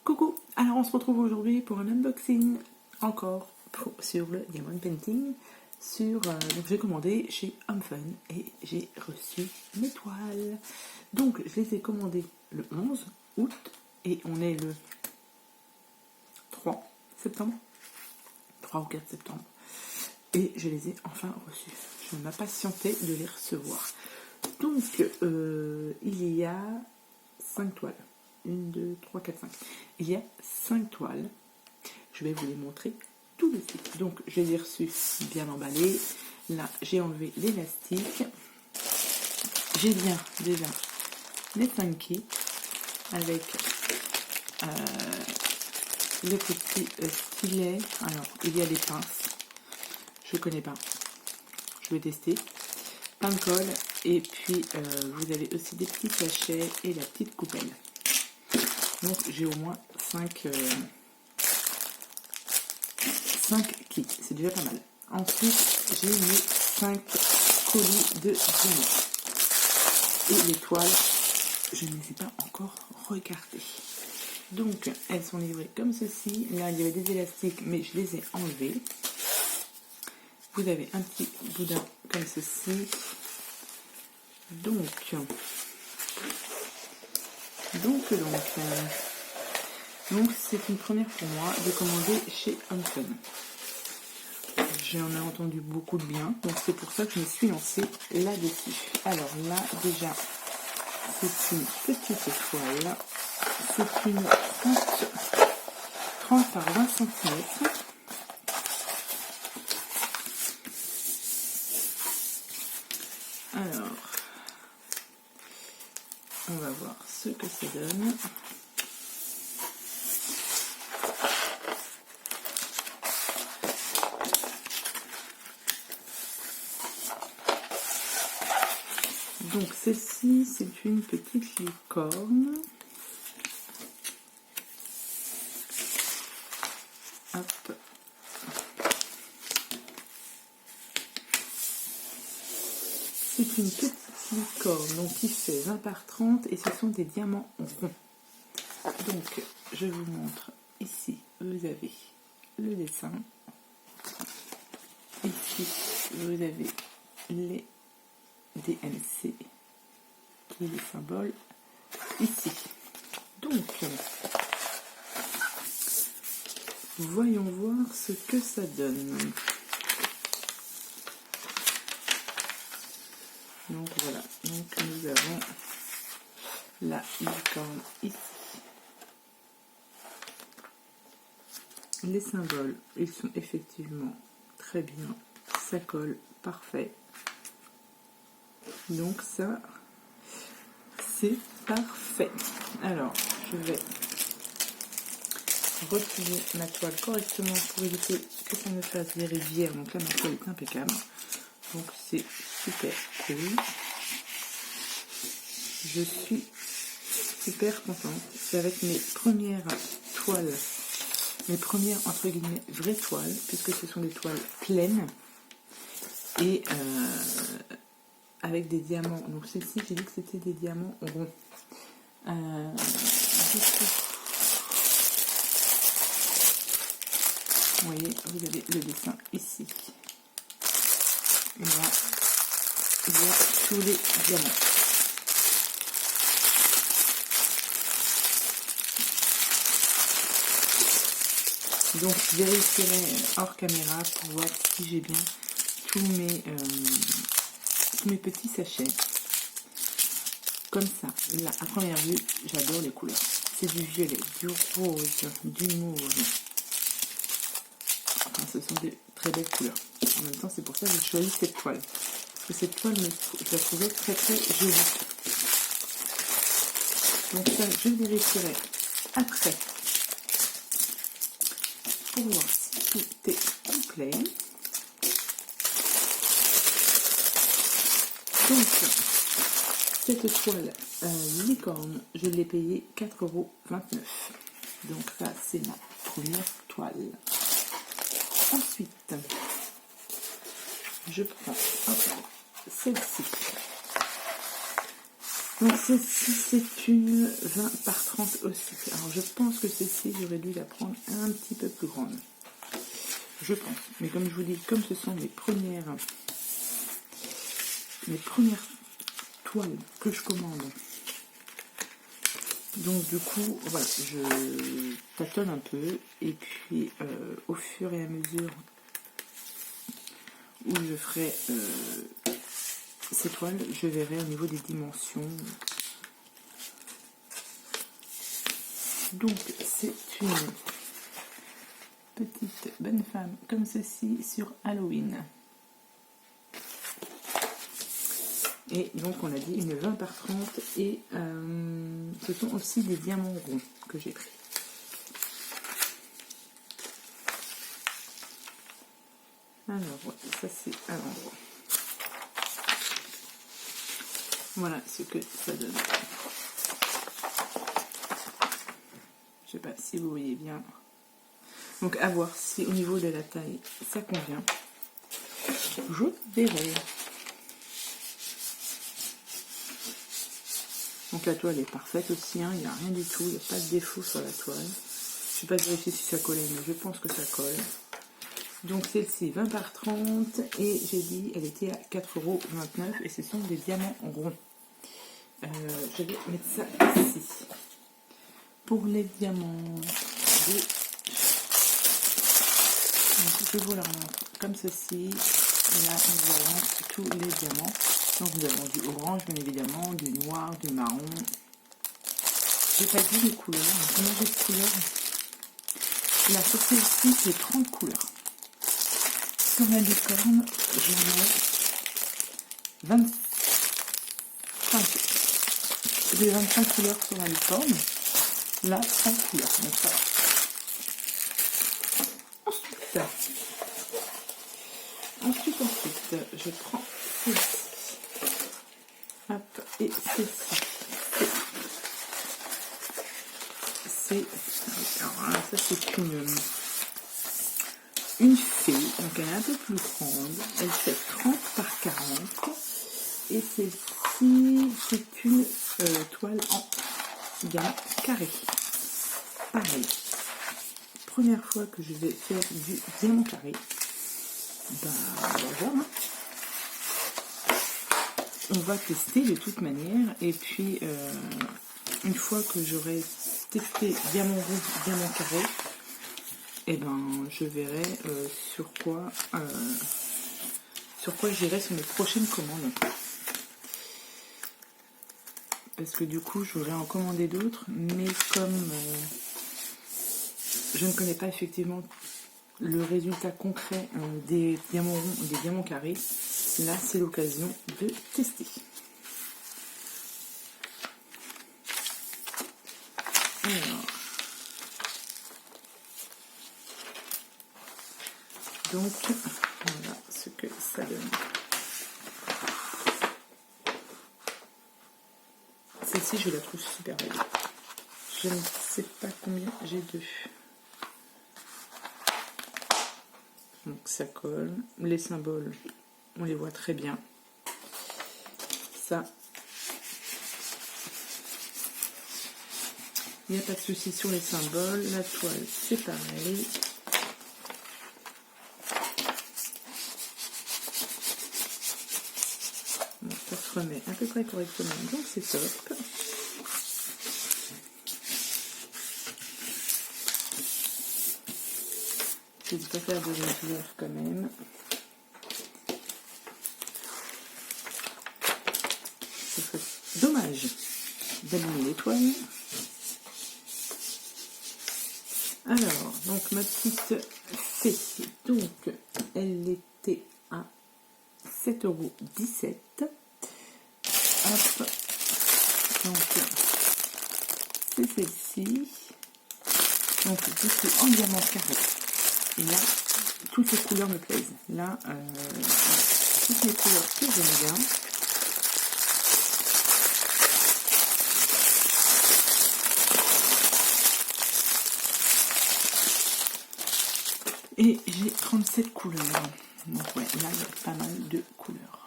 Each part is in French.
Coucou, alors on se retrouve aujourd'hui pour un unboxing encore sur le Diamond Painting. Donc j'ai commandé chez Homefun et j'ai reçu mes toiles. Donc je les ai commandées le 11 août et on est le 3 septembre, 3 ou 4 septembre. Et je les ai enfin reçues. Je m'impatientais de les recevoir. Donc il y a 5 toiles. 1, 2, 3, 4, 5. Il y a 5 toiles. Je vais vous les montrer tout de suite. Donc, je les ai reçues bien emballées. Là, j'ai enlevé l'élastique. J'ai bien déjà les 5 kits avec le petit stylet. Alors, il y a des pinces. Je ne connais pas. Je vais tester. Pain de colle. Et puis, vous avez aussi des petits sachets et la petite coupelle. Donc j'ai au moins 5 kits, c'est déjà pas mal. Ensuite, j'ai mis 5 colis de diamants. Et les toiles, je ne les ai pas encore regardées. Donc, elles sont livrées comme ceci. Là, il y avait des élastiques, mais je les ai enlevés. Vous avez un petit boudin comme ceci. Donc c'est une première pour moi de commander chez Homefun. J'en ai entendu beaucoup de bien, donc c'est pour ça que je me suis lancée là-dessus. Alors là, déjà, c'est une petite toile. C'est une 30 par 20 cm. Alors, on va voir ce que ça donne. Donc celle-ci, c'est une petite licorne. Hop. C'est une petite licorne donc qui fait 20 par 30 et ce sont des diamants ronds. Donc je vous montre ici, vous avez le dessin. Ici, vous avez les DNC qui est le symbole ici. Donc, voyons voir ce que ça donne. Donc voilà, donc nous avons la licorne ici. Les symboles, ils sont effectivement très bien, ça colle parfait. Donc ça, c'est parfait. Alors, je vais replier ma toile correctement pour éviter que ça me fasse des rivières. Donc là, ma toile est impeccable. Donc c'est super cool. Je suis super contente. C'est avec mes premières toiles, mes premières entre guillemets vraies toiles, puisque ce sont des toiles pleines et avec des diamants. Donc celle-ci, j'ai dit que c'était des diamants ronds. Vous voyez, vous avez le dessin ici. Et là, il y a tous les diamants. Donc, je vérifierai hors caméra pour voir si j'ai bien tous mes petits sachets. Comme ça, là, à première vue, j'adore les couleurs. C'est du violet, du rose, du mauve. Enfin, ce sont des très belles couleurs. En même temps, c'est pour ça que j'ai choisi cette toile. Parce que cette toile, je la trouvais très très jolie. Donc ça, je vérifierai après pour voir si tout est complet. Donc, cette toile licorne, je l'ai payée 4,29 €. Donc ça, c'est ma première toile. Ensuite, je prends celle-ci. Donc celle-ci, c'est une 20 par 30 aussi. Alors je pense que celle-ci, j'aurais dû la prendre un petit peu plus grande. Je pense. Mais comme je vous dis, comme ce sont mes premières toiles que je commande, donc du coup, voilà, je tâtonne un peu. Et puis, au fur et à mesure où je ferai ces toiles, je verrai au niveau des dimensions. Donc, c'est une petite bonne femme comme ceci sur Halloween. Et donc, on a dit une 20 par 30. Et ce sont aussi des diamants ronds que j'ai pris. Alors, ouais, ça c'est à l'endroit. Voilà ce que ça donne. Je sais pas si vous voyez bien. Donc à voir si au niveau de la taille ça convient. Je verrai. Donc la toile est parfaite aussi, hein. Il n'y a rien du tout, il n'y a pas de défaut sur la toile. Je n'ai pas vérifié si ça collait, mais je pense que ça colle. Donc celle-ci 20 par 30 et j'ai dit elle était à 4,29 € et ce sont des diamants ronds. Je vais mettre ça ici. Pour les diamants, je vous la montre comme ceci. Et là nous avons tous les diamants. Donc nous avons du orange bien évidemment, du noir, du marron. J'ai pas dit les couleurs, combien j'ai de couleurs. La sur celle-ci c'est 30 couleurs. Sur la licorne, j'en ai 25. J'ai 25 couleurs sur la licorne. Là, 30 couleurs. Donc ça va. Ensuite, je prends celle-ci. Hop, et celle-ci. Alors là, ça c'est une fée, donc elle est un peu plus grande, elle fait 30 par 40 et celle-ci c'est une toile en diamant carré. Pareil, première fois que je vais faire du diamant carré, bah voilà, hein. On va tester de toute manière et puis une fois que j'aurai testé diamant rouge, diamant carré, et ben je verrai sur quoi j'irai sur mes prochaines commandes. Parce que du coup, je voudrais en commander d'autres, mais comme je ne connais pas effectivement le résultat concret des diamants ronds ou des diamants carrés, là c'est l'occasion de tester. Alors, donc, voilà ce que ça donne. Celle-ci, je la trouve super belle. Je ne sais pas combien j'ai de. Donc, ça colle. Les symboles, on les voit très bien. Ça, il n'y a pas de souci sur les symboles. La toile, c'est pareil. Ça se remet à peu près correctement, donc c'est top. Je ne vais pas faire de rivière quand même. Ce serait dommage d'allumer l'étoile. Alors, donc ma petite fée, donc elle était à 7,17 €. Hop, donc c'est celle-ci, donc du coup en diamant carré. Et là, toutes les couleurs me plaisent. Là, toutes les couleurs que j'aime bien. Et j'ai 37 couleurs. Donc ouais, là il y a pas mal de couleurs.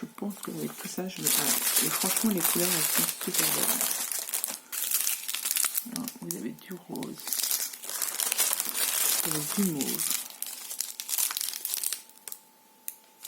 Je pense qu'avec tout ça, je vais... Alors, et franchement, les couleurs, elles sont super belles. Alors, vous avez du rose, vous avez du mauve.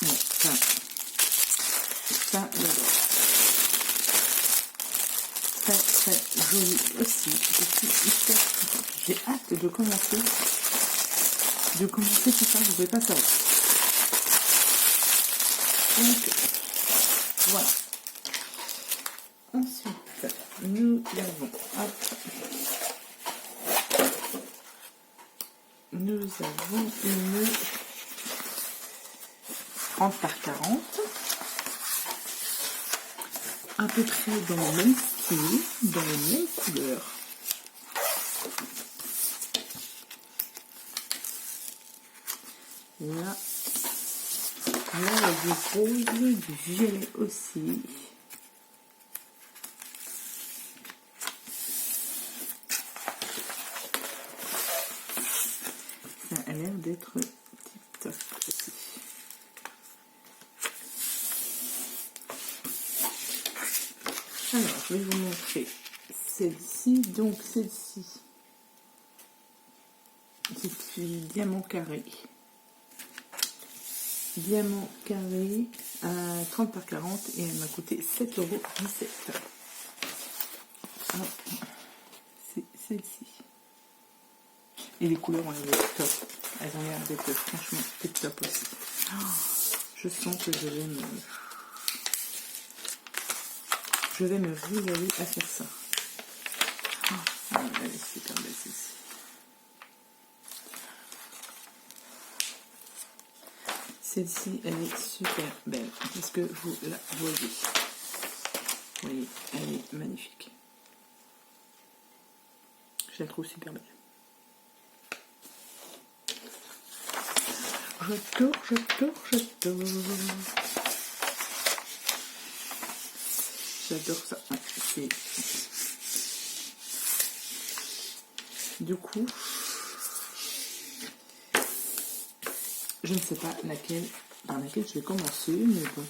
Ouais, ça j'adore. Très très joli aussi. Je suis hyper contente. J'ai hâte de commencer tout ça, je ne vais pas savoir. Donc voilà. Ensuite, nous avons une 30 par 40, à peu près dans le même style, dans les mêmes couleurs. Là, il y a du rose, du violet aussi. Ça a l'air d'être tip-top aussi. Alors, je vais vous montrer celle-ci. Donc, celle-ci, c'est une diamant carré. Diamant carré à 30 par 40 et elle m'a coûté 7,17 €. C'est celle-ci. Et les couleurs ont l'air d'être top. Elles ont l'air d'être franchement top aussi. Oh, je sens que je vais me régaler à faire ça. Oh, elle est super belle celle-ci. Celle-ci, elle est super belle. Est-ce que vous la voyez? Vous voyez, elle est magnifique. Je la trouve super belle. J'adore. J'adore ça. Ouais, du coup, je ne sais pas par laquelle je vais commencer, mais bon,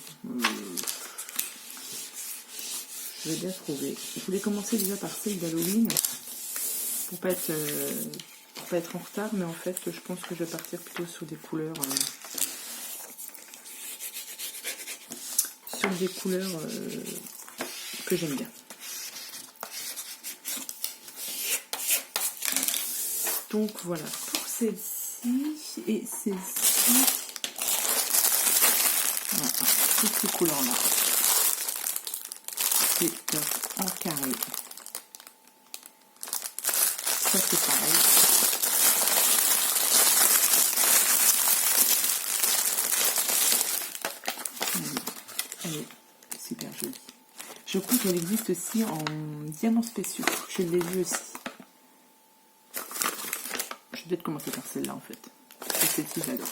je vais bien trouver. Je voulais commencer déjà par celle d'Halloween pour pas être en retard, mais en fait, je pense que je vais partir plutôt sur des couleurs, que j'aime bien. Donc voilà pour celle-ci et celle-ci. Voilà, toutes ces couleurs-là. C'est en carré. Ça c'est pareil. Elle est super jolie. Je crois qu'elle existe aussi en diamants spéciaux. Je l'ai vue aussi. Je vais peut-être commencer par celle-là en fait. Et celle-ci j'adore.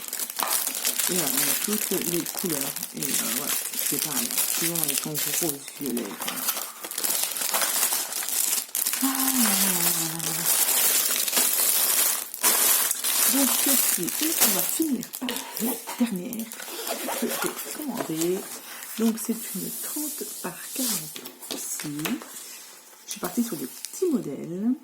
Et voilà, on a toutes les couleurs. Et voilà, c'est pareil. Toujours avec ton rose violet. Donc ceci, et on va finir par la dernière que j'ai commandée. Donc c'est une 30 par 40 aussi. Je suis partie sur des petits modèles.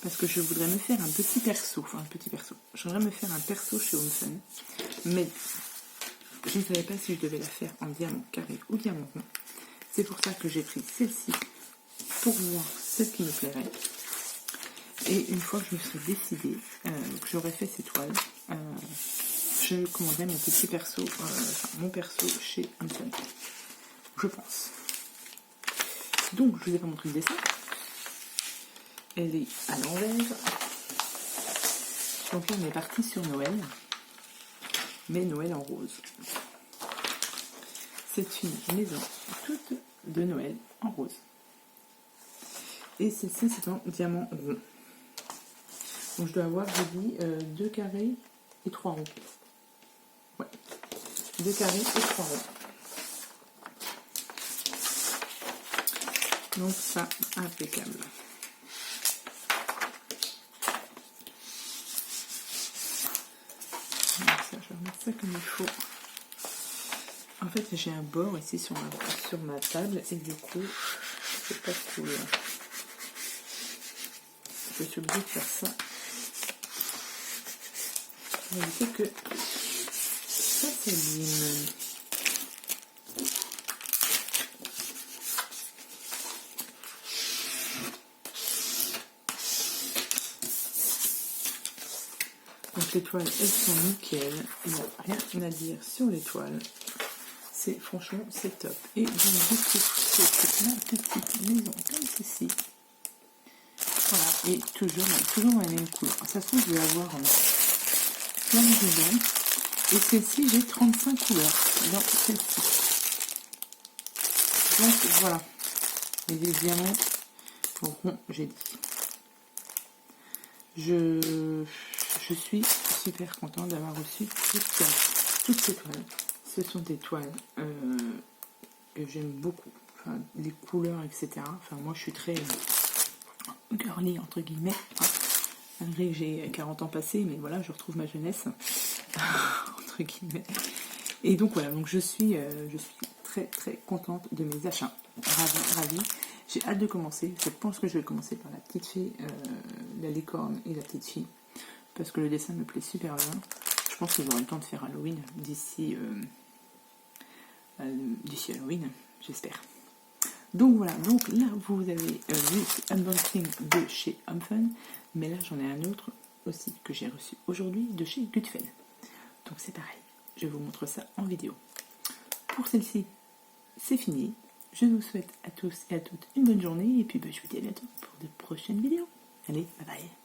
Parce que je voudrais me faire un petit perso. Je voudrais me faire un perso chez Home Fun. Mais je ne savais pas si je devais la faire en diamant carré ou diamant rond. C'est pour ça que j'ai pris celle-ci pour voir celle qui me plairait. Et une fois que je me serai décidée, que j'aurais fait ces toiles, je commanderai mon petit perso, mon perso chez Home Fun. Je pense. Donc, je ne vous ai pas montré le dessin. Elle est à l'envers. Donc là, on est parti sur Noël. Mais Noël en rose. C'est une maison toute de Noël en rose. Et celle-ci, c'est en diamant rond. Donc je dois avoir, j'ai dit, 2 carrés et 3 ronds. Ouais. 2 carrés et 3 ronds. Donc ça, impeccable. ça comme il faut. En fait, j'ai un bord ici sur ma table et du coup, c'est pas cool. Je suis obligée de faire ça. Pour éviter que ça s'abîme. Donc les toiles, elles sont nickel. Il n'y a rien à dire sur les toiles. Franchement, c'est top. Et donc du coup, c'est ma petite maison comme ceci. Voilà, et toujours dans la même couleur. Ça se trouve, je vais avoir plein de dedans. Et celle-ci, j'ai 35 couleurs dans celle-ci. Donc voilà. Et les diamants rond, j'ai dit. Je suis super contente d'avoir reçu toutes ces toiles. Ce sont des toiles que j'aime beaucoup. Enfin, les couleurs, etc. Enfin, moi, je suis très girly, entre guillemets. Hein. Malgré que j'ai 40 ans passés, mais voilà, je retrouve ma jeunesse. Entre guillemets. Et donc, voilà. Donc, je suis très, très contente de mes achats. Ravie. J'ai hâte de commencer. Je pense que je vais commencer par la petite fille, la licorne et la petite fille. Parce que le dessin me plaît super bien. Je pense que j'aurai le temps de faire Halloween d'ici Halloween, j'espère. Donc voilà, donc là vous avez vu unboxing de chez Homefun, mais là j'en ai un autre aussi que j'ai reçu aujourd'hui de chez Goodfellow. Donc c'est pareil, je vous montre ça en vidéo. Pour celle-ci, c'est fini. Je vous souhaite à tous et à toutes une bonne journée et puis je vous dis à bientôt pour de prochaines vidéos. Allez, bye bye.